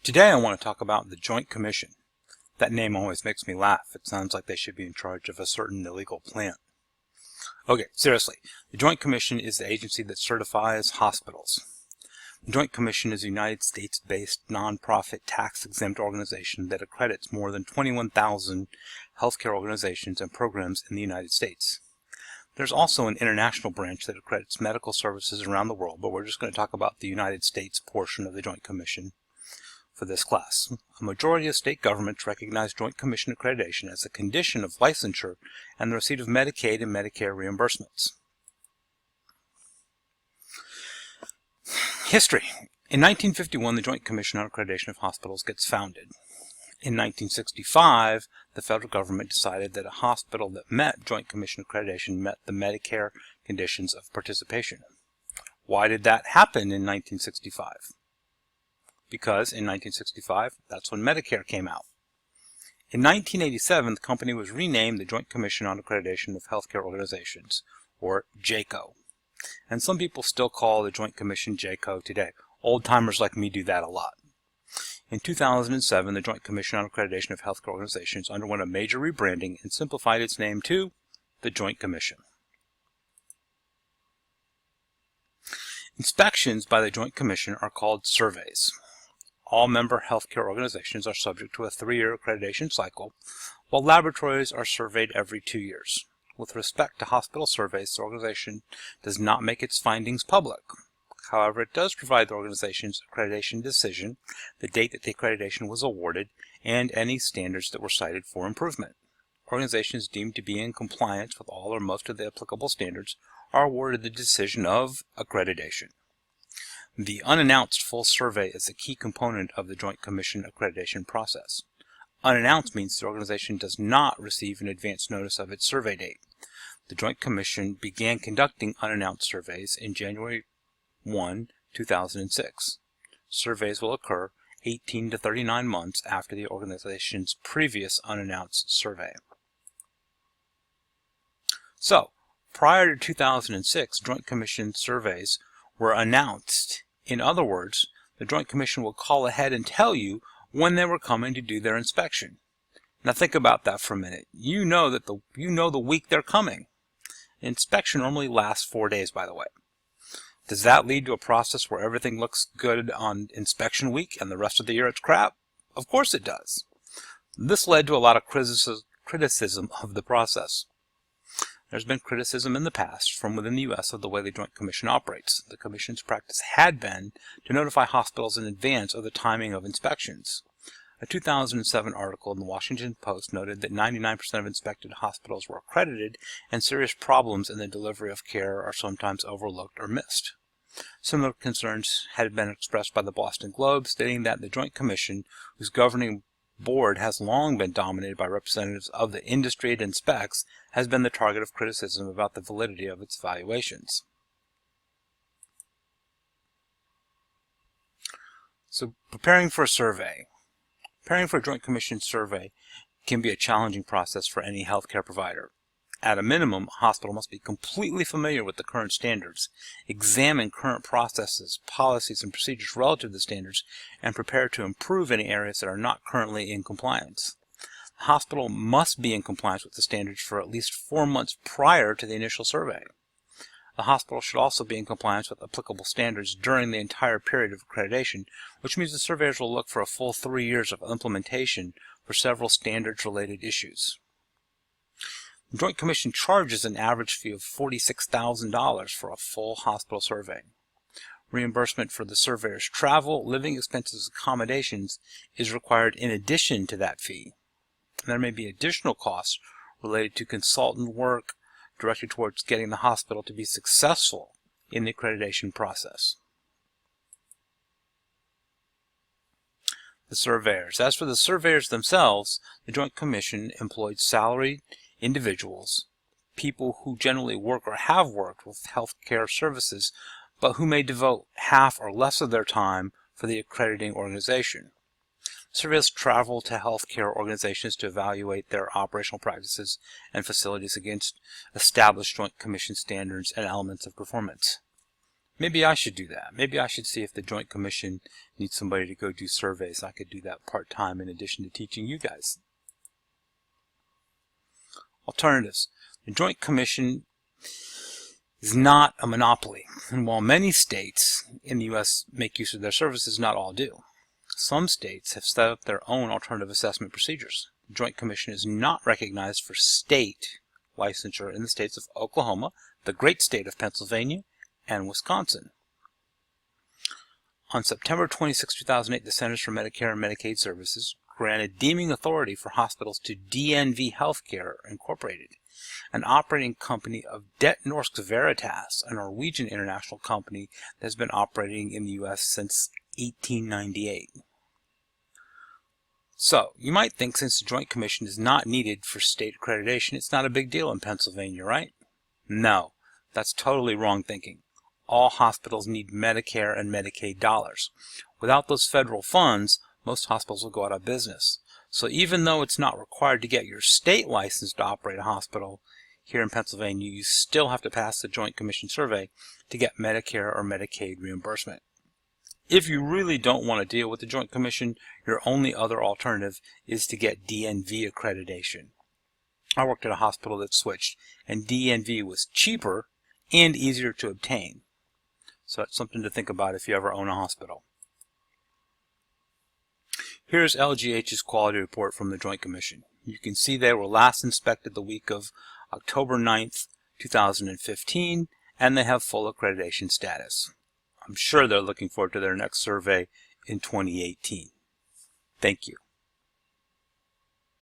Today I want to talk about the Joint Commission. That name always makes me laugh. It sounds like they should be in charge of a certain illegal plant. Okay, seriously, the Joint Commission is the agency that certifies hospitals. The Joint Commission is a United States-based nonprofit tax-exempt organization that accredits more than 21,000 healthcare organizations and programs in the United States. There's also an international branch that accredits medical services around the world, but we're just going to talk about the United States portion of the Joint Commission for this class. A majority of state governments recognize Joint Commission accreditation as a condition of licensure and the receipt of Medicaid and Medicare reimbursements. History. In 1951, the Joint Commission on Accreditation of Hospitals gets founded. In 1965, the federal government decided that a hospital that met Joint Commission accreditation met the Medicare conditions of participation. Why did that happen in 1965? Because in 1965, that's when Medicare came out. In 1987, the company was renamed the Joint Commission on Accreditation of Healthcare Organizations, or JCAHO. And some people still call the Joint Commission JCAHO today. Old-timers like me do that a lot. In 2007, the Joint Commission on Accreditation of Healthcare Organizations underwent a major rebranding and simplified its name to the Joint Commission. Inspections by the Joint Commission are called surveys. All member healthcare organizations are subject to a 3-year accreditation cycle, while laboratories are surveyed every 2 years. With respect to hospital surveys, the organization does not make its findings public. However, it does provide the organization's accreditation decision, the date that the accreditation was awarded, and any standards that were cited for improvement. Organizations deemed to be in compliance with all or most of the applicable standards are awarded the decision of accreditation. The unannounced full survey is a key component of the Joint Commission accreditation process. Unannounced means the organization does not receive an advance notice of its survey date. The Joint Commission began conducting unannounced surveys in January 1, 2006. Surveys will occur 18 to 39 months after the organization's previous unannounced survey. So, prior to 2006, Joint Commission surveys were announced. In other words, the Joint Commission will call ahead and tell you when they were coming to do their inspection. Now think about that for a minute. You know the week they're coming. Inspection normally lasts 4 days, by the way. Does that lead to a process where everything looks good on inspection week and the rest of the year it's crap? Of course it does. This led to a lot of criticism of the process. There's been criticism in the past from within the U.S. of the way the Joint Commission operates. The Commission's practice had been to notify hospitals in advance of the timing of inspections. A 2007 article in the Washington Post noted that 99% of inspected hospitals were accredited and serious problems in the delivery of care are sometimes overlooked or missed. Similar concerns had been expressed by the Boston Globe, stating that the Joint Commission, whose governing board has long been dominated by representatives of the industry it inspects, has been the target of criticism about the validity of its evaluations. So, preparing for a survey. Preparing for a Joint Commission survey can be a challenging process for any healthcare provider. At a minimum, a hospital must be completely familiar with the current standards, examine current processes, policies, and procedures relative to the standards, and prepare to improve any areas that are not currently in compliance. The hospital must be in compliance with the standards for at least 4 months prior to the initial survey. The hospital should also be in compliance with applicable standards during the entire period of accreditation, which means the surveyors will look for a full 3 years of implementation for several standards-related issues. The Joint Commission charges an average fee of $46,000 for a full hospital survey. Reimbursement for the surveyor's travel, living expenses, accommodations is required in addition to that fee. There may be additional costs related to consultant work directed towards getting the hospital to be successful in the accreditation process. The surveyors. As for the surveyors themselves, the Joint Commission employed salaried individuals, people who generally work or have worked with healthcare services, but who may devote half or less of their time for the accrediting organization. Surveyors travel to healthcare organizations to evaluate their operational practices and facilities against established Joint Commission standards and elements of performance. Maybe I should do that. Maybe I should see if the Joint Commission needs somebody to go do surveys. I could do that part-time in addition to teaching you guys. Alternatives. The Joint Commission is not a monopoly, and while many states in the U.S. make use of their services, not all do. Some states have set up their own alternative assessment procedures. The Joint Commission is not recognized for state licensure in the states of Oklahoma, the great state of Pennsylvania, and Wisconsin. On September 26, 2008, the Centers for Medicare and Medicaid Services granted deeming authority for hospitals to DNV Healthcare Incorporated, an operating company of Det Norsk Veritas, a Norwegian international company that has been operating in the U.S. since 1898. So, you might think since the Joint Commission is not needed for state accreditation, it's not a big deal in Pennsylvania, right? No, that's totally wrong thinking. All hospitals need Medicare and Medicaid dollars. Without those federal funds, most hospitals will go out of business. So even though it's not required to get your state license to operate a hospital, here in Pennsylvania you still have to pass the Joint Commission survey to get Medicare or Medicaid reimbursement. If you really don't want to deal with the Joint Commission, your only other alternative is to get DNV accreditation. I worked at a hospital that switched, and DNV was cheaper and easier to obtain. So that's something to think about if you ever own a hospital. Here's LGH's quality report from the Joint Commission. You can see they were last inspected the week of October 9th, 2015, and they have full accreditation status. I'm sure they're looking forward to their next survey in 2018. Thank you.